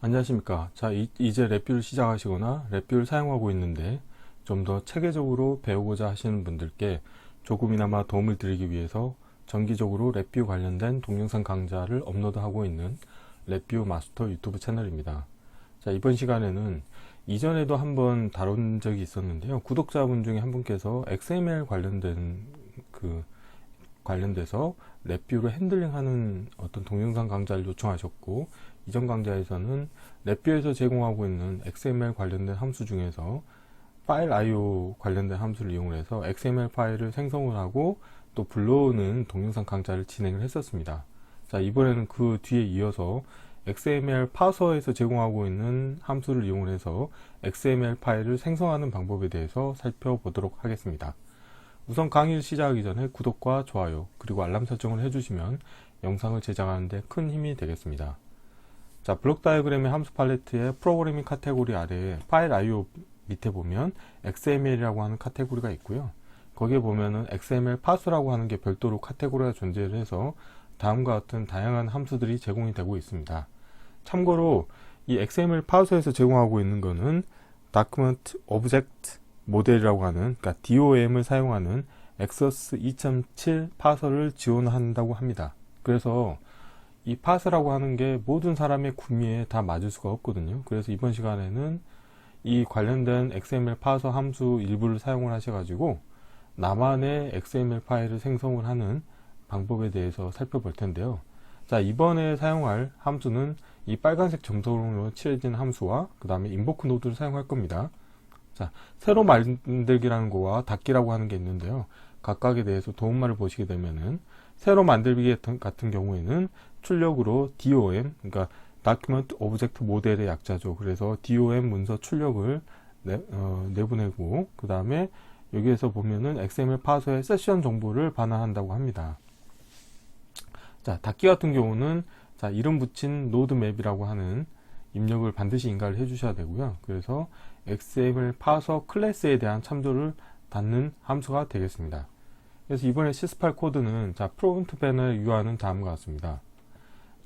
안녕하십니까. 자, 이제 랩뷰를 시작하시거나 랩뷰를 사용하고 있는데 좀 더 체계적으로 배우고자 하시는 분들께 조금이나마 도움을 드리기 위해서 정기적으로 랩뷰 관련된 동영상 강좌를 업로드하고 있는 랩뷰 마스터 유튜브 채널입니다. 자, 이번 시간에는 이전에도 한번 다룬 적이 있었는데요. 구독자분 중에 한 분께서 XML 관련돼서 랩뷰를 핸들링하는 어떤 동영상 강좌를 요청하셨고, 이전 강좌에서는 랩뷰에서 제공하고 있는 XML 관련된 함수 중에서 파일 IO 관련된 함수를 이용해서 XML 파일을 생성을 하고 또 불러오는 동영상 강좌를 진행을 했었습니다. 자, 이번에는 그 뒤에 이어서 XML 파서에서 제공하고 있는 함수를 이용해서 XML 파일을 생성하는 방법에 대해서 살펴보도록 하겠습니다. 우선 강의를 시작하기 전에 구독과 좋아요 그리고 알람 설정을 해주시면 영상을 제작하는 데 큰 힘이 되겠습니다. 자, 블록 다이어그램의 함수 팔레트의 프로그래밍 카테고리 아래에 파일 IO 밑에 보면 XML이라고 하는 카테고리가 있고요. 거기에 보면은 XML 파서라고 하는 게 별도로 카테고리가 존재를 해서 다음과 같은 다양한 함수들이 제공이 되고 있습니다. 참고로 이 XML 파서에서 제공하고 있는 거는 Document Object 모델이라고 하는, 그러니까 DOM을 사용하는 엑서스 2.7 파서를 지원한다고 합니다. 그래서 이 파서라고 하는 게 모든 사람의 구미에 다 맞을 수가 없거든요. 그래서 이번 시간에는 이 관련된 XML 파서 함수 일부를 사용을 하셔가지고 나만의 XML 파일을 생성을 하는 방법에 대해서 살펴볼 텐데요. 자, 이번에 사용할 함수는 이 빨간색 점선으로 칠해진 함수와 그 다음에 인보크 노드를 사용할 겁니다. 자, 새로 만들기라는 거와 닫기라고 하는 게 있는데요. 각각에 대해서 도움말을 보시게 되면은 새로 만들기 같은 경우에는 출력으로 DOM, 그러니까 Document Object 모델의 약자죠. 그래서 DOM 문서 출력을 내보내고, 그 다음에 여기에서 보면은 XML 파서의 세션 정보를 반환한다고 합니다. 자, 닫기 같은 경우는 자, 이름 붙인 노드맵이라고 하는 입력을 반드시 인가를 해주셔야 되고요. 그래서 XML 파서 클래스에 대한 참조를 닫는 함수가 되겠습니다. 그래서 이번에 시스팔 코드는 자, 프론트 패널에 유효하는 다음과 같습니다.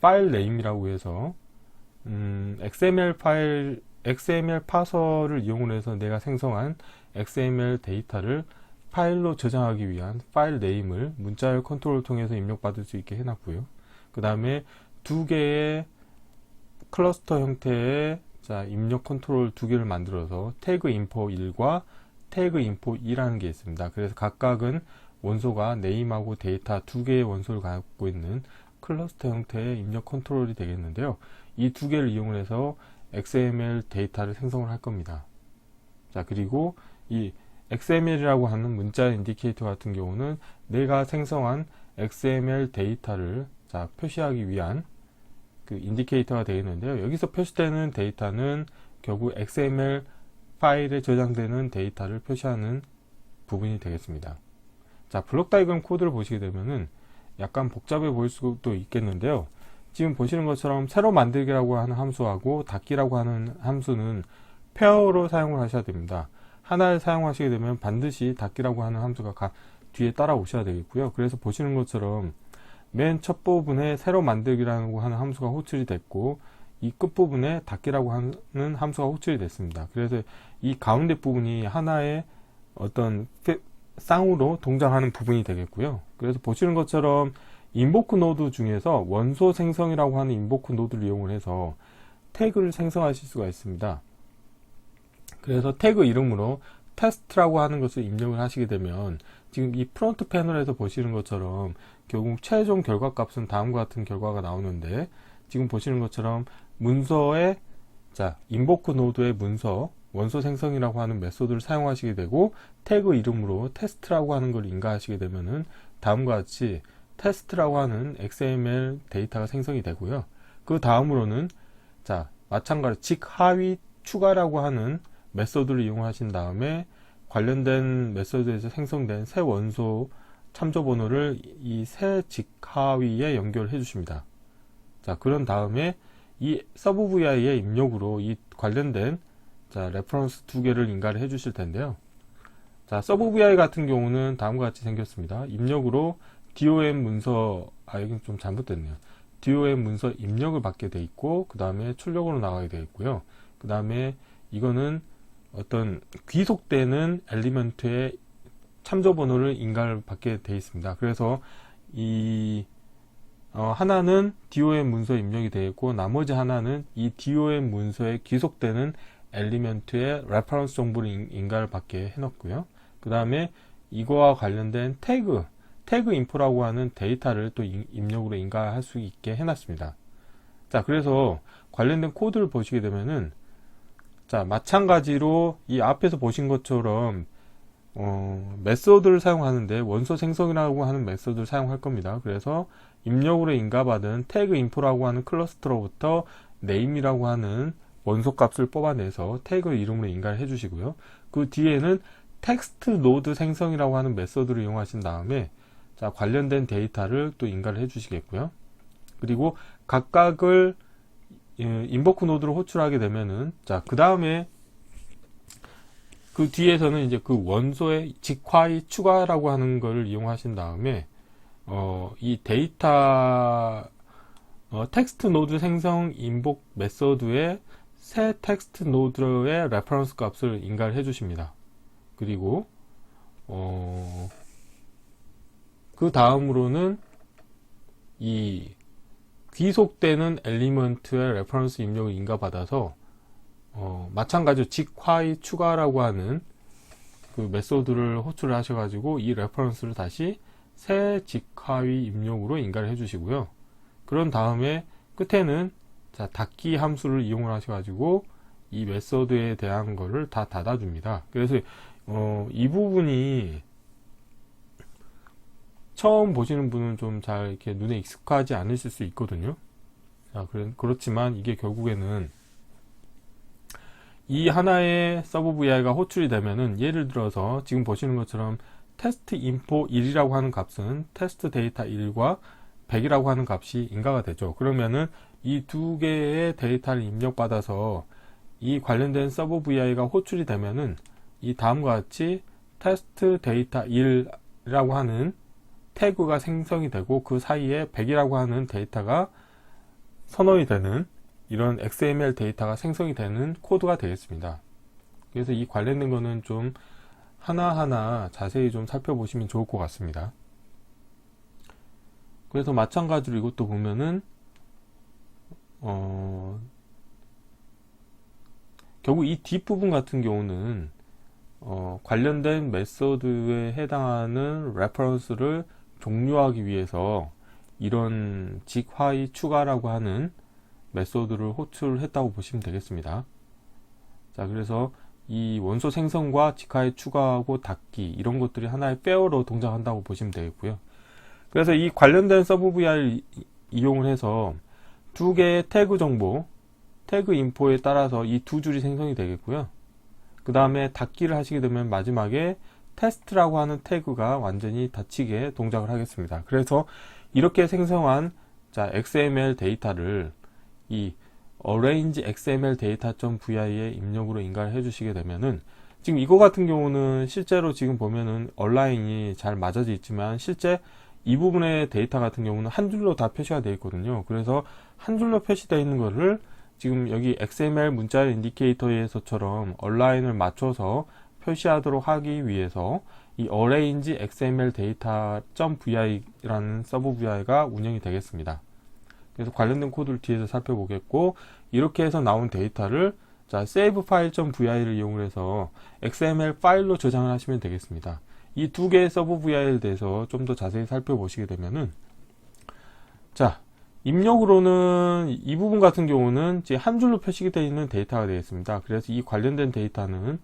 파일 네임이라고 해서 XML 파서를 이용해서 내가 생성한 XML 데이터를 파일로 저장하기 위한 파일 네임을 문자열 컨트롤을 통해서 입력받을 수 있게 해놨고요. 그 다음에 두 개의 클러스터 형태의 자, 입력 컨트롤 두 개를 만들어서 태그 인포 1과 태그 인포 2라는 게 있습니다. 그래서 각각은 원소가 네임하고 데이터 두 개의 원소를 갖고 있는 클러스터 형태의 입력 컨트롤이 되겠는데요. 이 두 개를 이용해서 XML 데이터를 생성을 할 겁니다. 자, 그리고 이 XML이라고 하는 문자 인디케이터 같은 경우는 내가 생성한 XML 데이터를 자, 표시하기 위한 그 인디케이터가 되겠는데요. 여기서 표시되는 데이터는 결국 XML 파일에 저장되는 데이터를 표시하는 부분이 되겠습니다. 자, 블록 다이어그램 코드를 보시게 되면은 약간 복잡해 보일 수도 있겠는데요. 지금 보시는 것처럼 새로 만들기라고 하는 함수하고 닫기라고 하는 함수는 페어로 사용을 하셔야 됩니다. 하나를 사용하시게 되면 반드시 닫기라고 하는 함수가 뒤에 따라오셔야 되겠고요. 그래서 보시는 것처럼 맨 첫 부분에 새로 만들기라고 하는 함수가 호출이 됐고, 이 끝부분에 닫기라고 하는 함수가 호출이 됐습니다. 그래서 이 가운데 부분이 하나의 어떤 쌍으로 동작하는 부분이 되겠고요. 그래서 보시는 것처럼 인보크 노드 중에서 원소 생성이라고 하는 인보크 노드를 이용을 해서 태그를 생성하실 수가 있습니다. 그래서 태그 이름으로 테스트라고 하는 것을 입력을 하시게 되면 지금 이 프론트 패널에서 보시는 것처럼 결국 최종 결과 값은 다음과 같은 결과가 나오는데, 지금 보시는 것처럼 문서의 자, 인보크 노드의 문서 원소 생성이라고 하는 메소드를 사용하시게 되고 태그 이름으로 테스트라고 하는 걸 인가하시게 되면은 다음과 같이 테스트라고 하는 XML 데이터가 생성이 되고요. 그 다음으로는 자, 마찬가지로 직하위 추가라고 하는 메소드를 이용하신 다음에 관련된 메소드에서 생성된 새 원소 참조 번호를 이 새 직하위에 연결해 주십니다. 자, 그런 다음에 이 서브 VI의 입력으로 이 관련된 자, 레퍼런스 두 개를 인가를 해 주실 텐데요. 자, 서브 VI 같은 경우는 다음과 같이 생겼습니다. 입력으로 DOM 문서, 여기 좀 잘못됐네요. DOM 문서 입력을 받게 돼 있고, 그 다음에 출력으로 나가게 되어 있고요. 그 다음에 이거는 어떤 귀속되는 엘리먼트의 참조 번호를 인가를 받게 되어 있습니다. 그래서 이 하나는 DOM 문서 입력이 되어 있고, 나머지 하나는 이 DOM 문서에 귀속되는 엘리먼트의 레퍼런스 정보를 인가를 받게 해놨고요. 그 다음에 이거와 관련된 태그 인포라고 하는 데이터를 또 입력으로 인가할 수 있게 해놨습니다. 자, 그래서 관련된 코드를 보시게 되면은, 자, 마찬가지로 이 앞에서 보신 것처럼 메서드를 사용하는데 원소 생성이라고 하는 메서드를 사용할 겁니다. 그래서 입력으로 인가받은 태그 인포라고 하는 클러스터로부터 name이라고 하는 원소 값을 뽑아내서 태그 이름으로 인가를 해주시고요. 그 뒤에는 텍스트 노드 생성이라고 하는 메서드를 이용하신 다음에, 자, 관련된 데이터를 또 인가를 해주시겠고요. 그리고 각각을 인버크 노드로 호출하게 되면은, 자, 그 다음에 그 뒤에서는 이제 그 원소의 직화의 추가라고 하는 것을 이용하신 다음에 이 데이터 텍스트 노드 생성 인복 메서드의 새 텍스트 노드의 레퍼런스 값을 인가를 해주십니다. 그리고 그 다음으로는 이 귀속되는 엘리먼트의 레퍼런스 입력을 인가받아서 마찬가지로 직화의 추가라고 하는 그 메소드를 호출을 하셔가지고 이 레퍼런스를 다시 새 직화의 입력으로 인가를 해주시고요. 그런 다음에 끝에는, 자, 닫기 함수를 이용을 하셔가지고 이 메소드에 대한 거를 다 닫아줍니다. 그래서 이 부분이 처음 보시는 분은 좀 잘 이렇게 눈에 익숙하지 않으실 수 있거든요. 자, 그렇지만 이게 결국에는 이 하나의 서브 VI가 호출이 되면은, 예를 들어서 지금 보시는 것처럼 테스트 인포 1이라고 하는 값은 테스트 데이터 1과 100이라고 하는 값이 인가가 되죠. 그러면은 이 두 개의 데이터를 입력받아서 이 관련된 서브 VI가 호출이 되면은 이 다음과 같이 테스트 데이터 1이라고 하는 태그가 생성이 되고, 그 사이에 100이라고 하는 데이터가 선언이 되는 이런 XML 데이터가 생성이 되는 코드가 되겠습니다. 그래서 이 관련된 거는 좀 하나하나 자세히 좀 살펴보시면 좋을 것 같습니다. 그래서 마찬가지로 이것도 보면은 결국 이 뒷부분 같은 경우는 관련된 메소드에 해당하는 레퍼런스를 종료하기 위해서 이런 직화의 추가라고 하는 메소드를 호출했다고 보시면 되겠습니다. 자, 그래서 이 원소 생성과 직화의 추가하고 닫기, 이런 것들이 하나의 페어로 동작한다고 보시면 되겠고요. 그래서 이 관련된 서브 VI를 이용을 해서 두 개의 태그 정보, 태그 인포에 따라서 이 두 줄이 생성이 되겠고요. 그 다음에 닫기를 하시게 되면 마지막에 테스트라고 하는 태그가 완전히 닫히게 동작을 하겠습니다. 그래서 이렇게 생성한, 자, XML 데이터를 이 arrange xml data.vi에 입력으로 인가를 해주시게 되면은, 지금 이거 같은 경우는 실제로 지금 보면은 얼라인이 잘 맞아져 있지만, 실제 이 부분의 데이터 같은 경우는 한 줄로 다 표시가 되어 있거든요. 그래서 한 줄로 표시되어 있는 거를 지금 여기 XML 문자 인디케이터에서처럼 얼라인을 맞춰서 표시하도록 하기 위해서 이 arrange xml data.vi라는 서브 VI가 운영이 되겠습니다. 그래서 관련된 코드를 뒤에서 살펴보겠고, 이렇게 해서 나온 데이터를, 자, save file.vi를 이용해서 XML 파일로 저장을 하시면 되겠습니다. 이 두 개의 서브 VI에 대해서 좀 더 자세히 살펴보시게 되면은, 자, 입력으로는 이 부분 같은 경우는 이제 한 줄로 표시가 되어 있는 데이터가 되겠습니다. 그래서 이 관련된 데이터는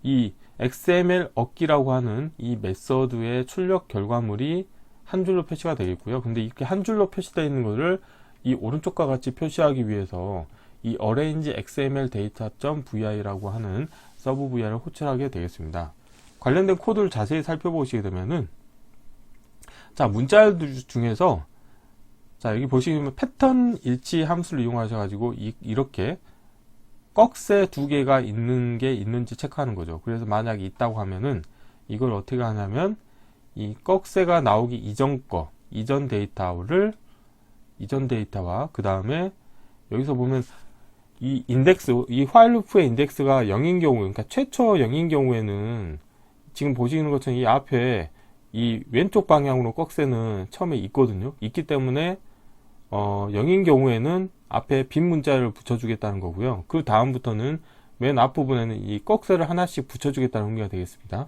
이 XML 얻기라고 하는 이 메서드의 출력 결과물이 한 줄로 표시가 되겠고요. 근데 이렇게 한 줄로 표시되어 있는 것을 이 오른쪽과 같이 표시하기 위해서 이 arrange xml data.vi라고 하는 서브 VI를 호출하게 되겠습니다. 관련된 코드를 자세히 살펴보시게 되면은, 자, 문자 중에서, 자, 여기 보시면 패턴 일치 함수를 이용하셔가지고 이렇게 꺽쇠 두 개가 있는 게 있는지 체크하는 거죠. 그래서 만약에 있다고 하면은 이걸 어떻게 하냐면, 이 꺽쇠가 나오기 이전 데이터를 이전 데이터와 그 다음에 여기서 보면 이 인덱스, 이 while loop의 인덱스가 0인 경우, 그러니까 최초 0인 경우에는 지금 보시는 것처럼 이 앞에 이 왼쪽 방향으로 꺽쇠는 처음에 있거든요. 있기 때문에 0인 경우에는 앞에 빈 문자를 붙여주겠다는 거고요. 그 다음부터는 맨 앞부분에는 이 꺽쇠를 하나씩 붙여주겠다는 의미가 되겠습니다.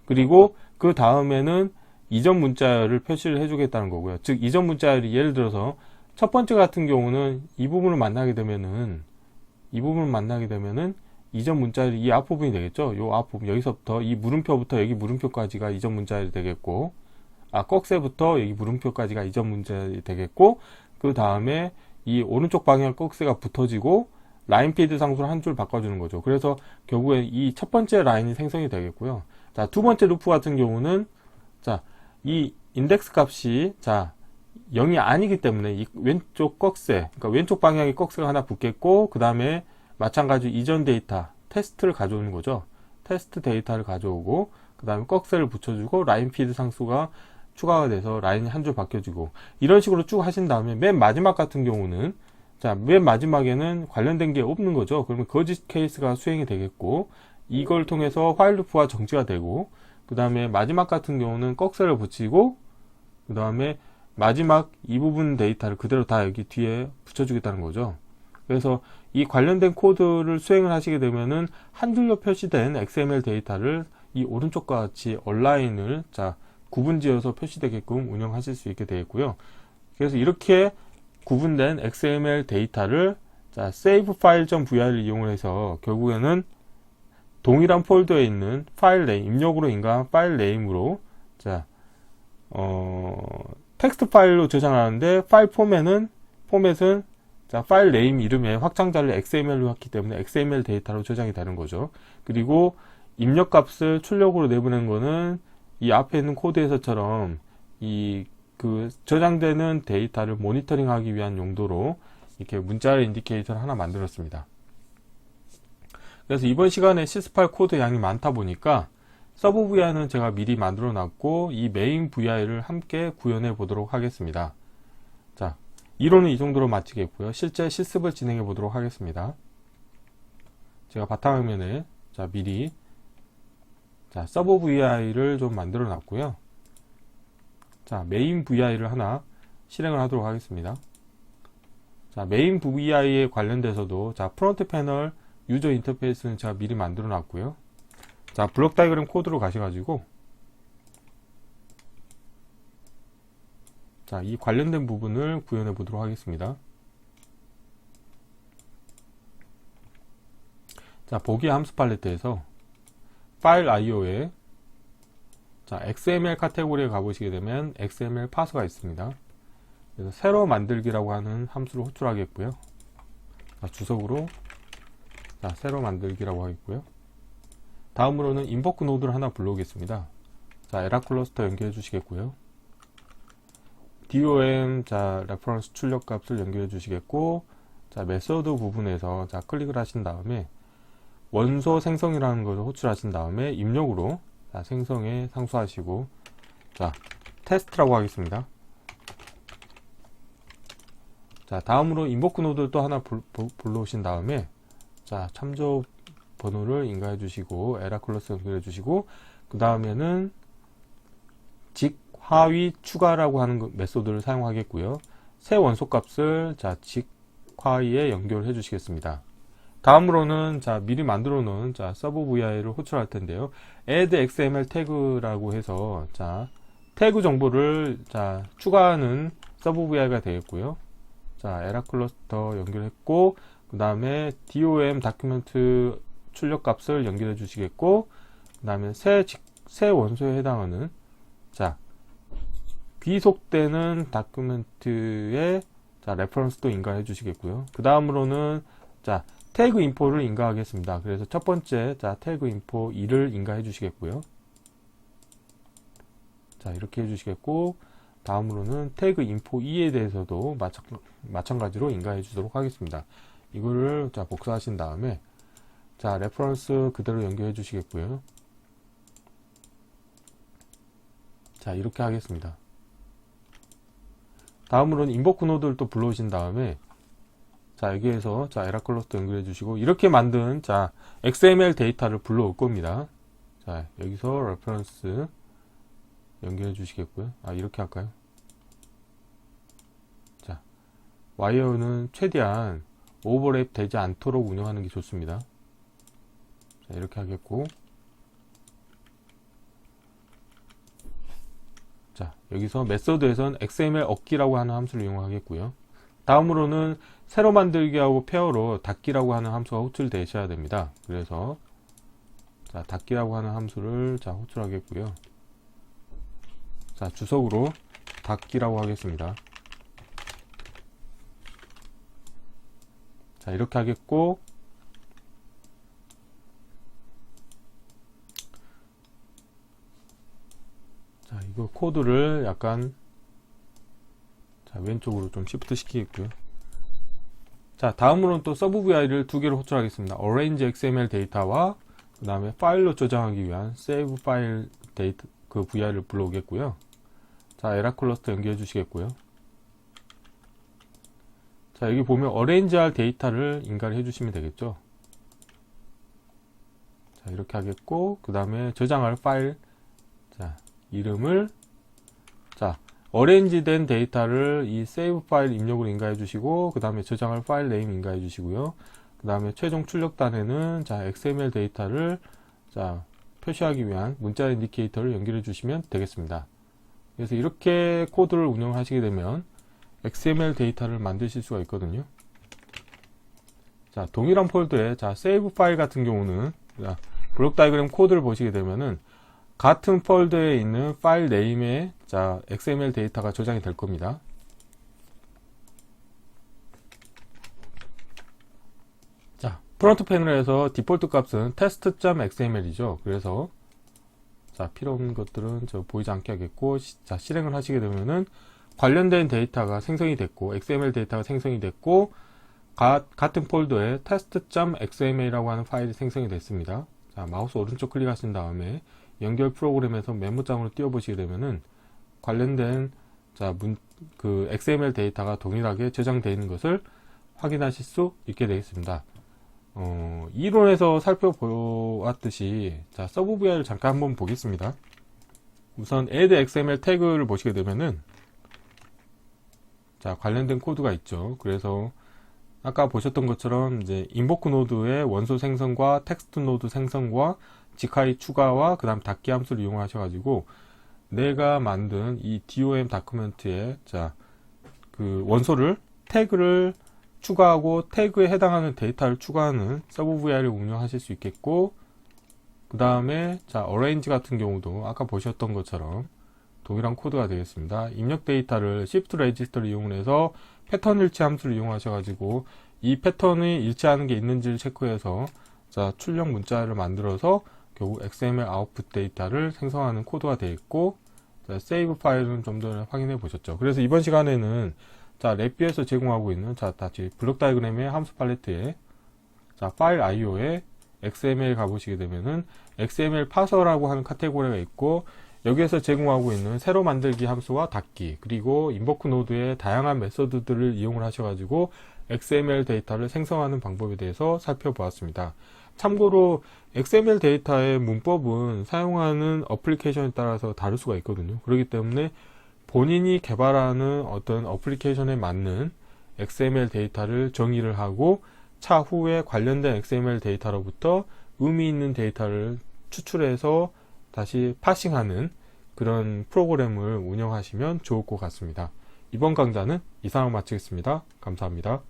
그리고 그 다음에는 이전 문자열을 표시를 해주겠다는 거고요. 즉 이전 문자열이 예를 들어서 첫 번째 같은 경우는 이 부분을 만나게 되면은 이전 문자열이 이 앞부분이 되겠죠. 요 앞부분 여기서부터 이 물음표부터 여기 물음표까지가 이전 문자열이 되겠고, 꺽쇠부터 여기 물음표까지가 이전 문자열이 되겠고, 그 다음에 이 오른쪽 방향 꺽쇠가 붙어지고 라인 피드 상수를 한 줄 바꿔주는 거죠. 그래서 결국에 이 첫 번째 라인이 생성이 되겠고요. 자, 두 번째 루프 같은 경우는 자, 이 인덱스 값이 0이 아니기 때문에 이 왼쪽 꺽쇠, 그러니까 왼쪽 방향의 꺽쇠가 하나 붙겠고, 그 다음에 마찬가지로 이전 데이터 테스트를 가져오는 거죠. 테스트 데이터를 가져오고 그 다음에 꺽쇠를 붙여주고 라인 피드 상수가 추가가 돼서 라인이 한 줄 바뀌어지고, 이런 식으로 쭉 하신 다음에 맨 마지막 같은 경우는 맨 마지막에는 관련된 게 없는 거죠. 그러면 거짓 케이스가 수행이 되겠고, 이걸 통해서 while loop가 정지가 되고, 그 다음에 마지막 같은 경우는 꺽쇠를 붙이고, 그 다음에 마지막 이 부분 데이터를 그대로 다 여기 뒤에 붙여주겠다는 거죠. 그래서 이 관련된 코드를 수행을 하시게 되면은 한 줄로 표시된 XML 데이터를 이 오른쪽과 같이 얼라인을 구분지어서 표시되게끔 운영하실 수 있게 되겠고요. 그래서 이렇게 구분된 XML 데이터를 savefile.vr을 이용해서 결국에는 동일한 폴더에 있는 파일 네임, 입력으로 인가한 파일 네임으로 텍스트 파일로 저장하는데 파일 포맷은 파일 네임 이름의 확장자를 XML로 했기 때문에 XML 데이터로 저장이 되는 거죠. 그리고 입력 값을 출력으로 내보낸 거는 이 앞에 있는 코드에서처럼 저장되는 데이터를 모니터링하기 위한 용도로 이렇게 문자열 인디케이터를 하나 만들었습니다. 그래서 이번 시간에 sys8 코드 양이 많다 보니까 서브 VI는 제가 미리 만들어 놨고 이 메인 VI를 함께 구현해 보도록 하겠습니다. 자, 이론은 이 정도로 마치겠고요. 실제 실습을 진행해 보도록 하겠습니다. 제가 바탕화면에 미리 서브 VI를 좀 만들어 놨고요. 메인 VI를 하나 실행을 하도록 하겠습니다. 메인 VI에 관련돼서도 프론트 패널 유저 인터페이스는 제가 미리 만들어 놨고요. 블록 다이그램 코드로 가셔가지고 이 관련된 부분을 구현해 보도록 하겠습니다. 보기 함수 팔레트에서 파일 IO에 XML 카테고리에 가보시게 되면 XML 파서가 있습니다. 그래서 새로 만들기라고 하는 함수를 호출하겠고요. 주석으로 새로 만들기라고 하겠고요. 다음으로는 인보크 노드를 하나 불러오겠습니다. 에라 클러스터 연결해 주시겠고요. DOM 레퍼런스 출력 값을 연결해 주시겠고, 메소드 부분에서 클릭을 하신 다음에 원소 생성이라는 것을 호출하신 다음에 입력으로 생성에 상수하시고, 테스트라고 하겠습니다. 다음으로 인보크 노드를 또 하나 불러오신 다음에 참조 번호를 인가해 주시고 에라 클러스 연결해 주시고, 그 다음에는 직 하위 추가라고 하는 메소드를 사용하겠고요. 새 원소 값을 직 하위에 연결해 주시겠습니다. 다음으로는 미리 만들어 놓은 서브 VI를 호출할 텐데요. add xml 태그라고 해서 태그 정보를 추가하는 서브 VI가 되겠고요. 에라 클러스터 연결했고, 그 다음에 DOM 다큐멘트 출력 값을 연결해 주시겠고, 그 다음에 새 원소에 해당하는 귀속되는 다큐멘트의 레퍼런스도 인가해 주시겠고요. 그 다음으로는 태그 인포를 인가하겠습니다. 그래서 첫 번째 태그 인포 2를 인가해 주시겠고요. 이렇게 해 주시겠고, 다음으로는 태그 인포 2에 대해서도 마찬가지로 인가해 주도록 하겠습니다. 이거를 복사하신 다음에 레퍼런스 그대로 연결해 주시겠고요. 이렇게 하겠습니다. 다음으로는 인보크 노드를 또 불러오신 다음에 자, 여기에서 자, 에라 클러스터 연결해 주시고 이렇게 만든 자, XML 데이터를 불러올 겁니다. 자, 여기서 레퍼런스 연결해 주시겠고요. 이렇게 할까요? 자, 와이어는 최대한 오버랩 되지 않도록 운영하는 게 좋습니다. 자, 이렇게 하겠고, 자, 여기서 메서드에선 XML 얻기라고 하는 함수를 이용하겠고요. 다음으로는 새로 만들기하고 페어로 닫기라고 하는 함수가 호출되셔야 됩니다. 그래서 자, 닫기라고 하는 함수를 자, 호출하겠고요. 자, 주석으로 닫기라고 하겠습니다. 자, 이렇게 하겠고, 자, 이거 코드를 약간 자, 왼쪽으로 좀 시프트 시키겠고요. 자, 다음으로는 또 서브 VI를 두 개로 호출하겠습니다. arrange XML 데이터와 그 다음에 파일로 저장하기 위한 save 파일 데이터 그 VI를 불러오겠고요. 자, 에라 클러스터 연결해 주시겠고요. 자, 여기 보면 arrange 할 데이터를 인가를 해주시면 되겠죠. 자, 이렇게 하겠고, 그 다음에 저장할 파일, 자, 이름을, 자, arrange 된 데이터를 이 save 파일 입력으로 인가해 주시고, 그 다음에 저장할 파일 네임 인가해 주시고요. 그 다음에 최종 출력단에는, 자, XML 데이터를, 자, 표시하기 위한 문자 인디케이터를 연결해 주시면 되겠습니다. 그래서 이렇게 코드를 운영하시게 되면, XML 데이터를 만드실 수가 있거든요. 자, 동일한 폴더에 자, save 파일 같은 경우는 자, 블록 다이그램 코드를 보시게 되면은 같은 폴더에 있는 파일 네임에 자, XML 데이터가 저장이 될 겁니다. 자, 프론트 패널에서 디폴트 값은 test.xml이죠. 그래서 자, 필요 없는 것들은 저 보이지 않게 하겠고, 자, 실행을 하시게 되면은 관련된 데이터가 생성이 됐고, XML 데이터가 생성이 됐고, 같은 폴더에 test.xml이라고 하는 파일이 생성이 됐습니다. 자, 마우스 오른쪽 클릭하신 다음에 연결 프로그램에서 메모장으로 띄워보시게 되면은 관련된 자, 그 XML 데이터가 동일하게 저장되어 있는 것을 확인하실 수 있게 되겠습니다. 이론에서 살펴보았듯이 자, 서브 VI를 잠깐 한번 보겠습니다. 우선 add XML 태그를 보시게 되면은 자, 관련된 코드가 있죠. 그래서 아까 보셨던 것처럼 이제 인보크 노드의 원소 생성과 텍스트 노드 생성과 지카이 추가와 그 다음 닫기 함수를 이용하셔가지고 내가 만든 이 DOM 다큐멘트에 자, 그 원소를 태그를 추가하고 태그에 해당하는 데이터를 추가하는 서브 VI를 운영하실 수 있겠고, 그 다음에 자, arrange 같은 경우도 아까 보셨던 것처럼 동일한 코드가 되겠습니다. 입력 데이터를 shift register를 이용해서 패턴 일치 함수를 이용하셔가지고 이 패턴이 일치하는 게 있는지를 체크해서 자, 출력 문자를 만들어서 결국 XML 아웃풋 데이터를 생성하는 코드가 되어 있고, 자, save 파일은 좀 전에 확인해 보셨죠. 그래서 이번 시간에는 자, 랩비에서 제공하고 있는 자, 다시 블록 다이그램의 함수 팔레트에 자, 파일 IO에 XML 가보시게 되면은 XML 파서라고 하는 카테고리가 있고, 여기에서 제공하고 있는 새로 만들기 함수와 닫기, 그리고 인보크 노드의 다양한 메서드들을 이용을 하셔가지고 XML 데이터를 생성하는 방법에 대해서 살펴보았습니다. 참고로 XML 데이터의 문법은 사용하는 어플리케이션에 따라서 다를 수가 있거든요. 그렇기 때문에 본인이 개발하는 어떤 어플리케이션에 맞는 XML 데이터를 정의를 하고 차후에 관련된 XML 데이터로부터 의미 있는 데이터를 추출해서 다시 파싱하는 그런 프로그램을 운영하시면 좋을 것 같습니다. 이번 강좌는 이상으로 마치겠습니다. 감사합니다.